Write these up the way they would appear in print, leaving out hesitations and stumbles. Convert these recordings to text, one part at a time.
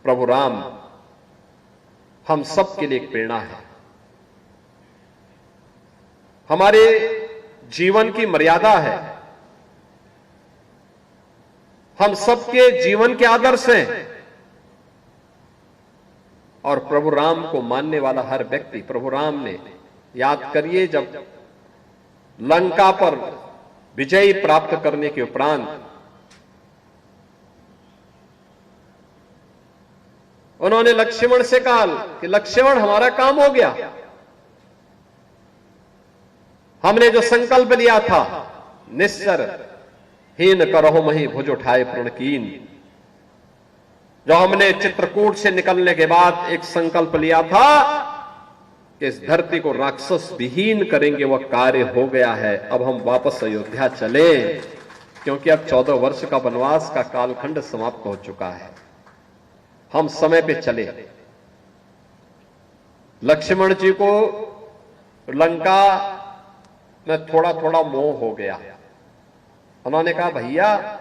प्रभु राम हम सब के लिए एक प्रेरणा है। हमारे जीवन की मर्यादा है, हम सबके जीवन के आदर्श हैं। और प्रभु राम को मानने वाला हर व्यक्ति, प्रभु राम ने, याद करिए, जब लंका पर विजय प्राप्त करने के उपरांत उन्होंने लक्ष्मण से कहा कि लक्ष्मण, हमारा काम हो गया, हमने जो संकल्प लिया था, निस्सर हीन करहो मही भुज उठाए प्रणकीन, जो हमने चित्रकूट से निकलने के बाद एक संकल्प लिया था कि इस धरती को राक्षस विहीन करेंगे, वह कार्य हो गया है। अब हम वापस अयोध्या चले, क्योंकि अब 14 वर्ष का वनवास का कालखंड समाप्त हो चुका है। हम समय पे चले। लक्ष्मण जी को लंका में थोड़ा थोड़ा मोह हो गया। उन्होंने कहा, भैया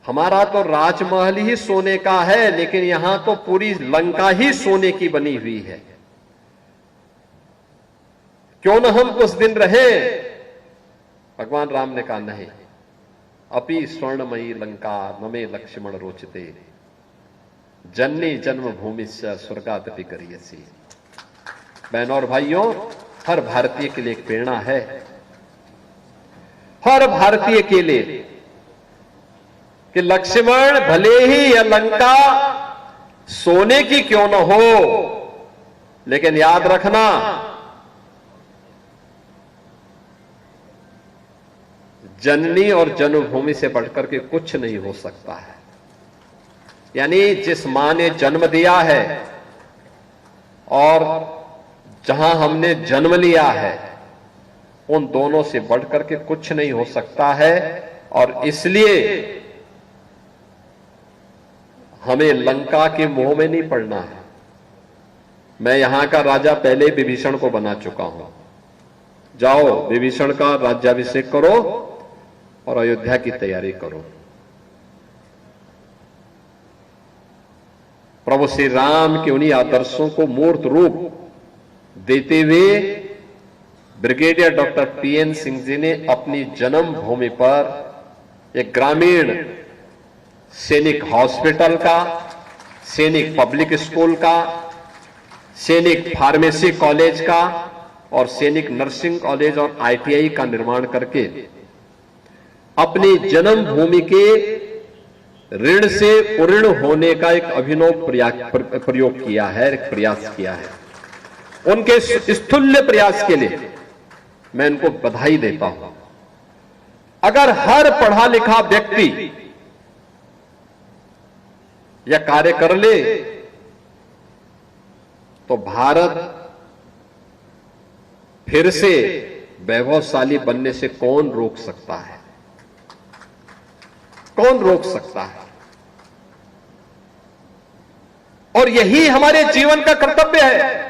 हमारा तो राजमहल ही सोने का है, लेकिन यहां तो पूरी लंका ही सोने की बनी हुई है, क्यों न हम कुछ दिन रहे। भगवान राम ने कहा, नहीं, अपि स्वर्णमयी लंका नमे लक्ष्मण रोचते, जननी जन्मभूमि से स्वर्गादपि करियसी। बहनों और भाइयों, हर भारतीय के लिए एक प्रेरणा है, हर भारतीय के लिए, कि लक्ष्मण भले ही यह लंका सोने की क्यों न हो, लेकिन याद रखना, जननी और जन्मभूमि से बढ़कर के कुछ नहीं हो सकता है। यानी जिस मां ने जन्म दिया है और जहां हमने जन्म लिया है, उन दोनों से बढ़कर के कुछ नहीं हो सकता है। और इसलिए हमें लंका के मोह में नहीं पड़ना है। मैं यहां का राजा पहले विभीषण को बना चुका हूं। जाओ, विभीषण का राज्याभिषेक करो और अयोध्या की तैयारी करो। प्रभु श्री राम के उन्हीं आदर्शों को मूर्त रूप देते हुए brigadier doctor PN Singh ji ने अपनी जन्मभूमि पर एक ग्रामीण सैनिक हॉस्पिटल का, सैनिक पब्लिक स्कूल का, सैनिक फार्मेसी कॉलेज का और सैनिक नर्सिंग कॉलेज और आईटीआई का निर्माण करके अपनी जन्मभूमि के ऋण से उऋण होने का एक अभिनव प्रयोग किया है, एक प्रयास किया है। उनके स्थूल्य प्रयास के लिए मैं इनको बधाई देता हूं। अगर हर पढ़ा लिखा व्यक्ति यह कार्य कर ले तो भारत फिर से वैभवशाली बनने से कौन रोक सकता है? कौन रोक सकता है? और यही हमारे जीवन का कर्तव्य है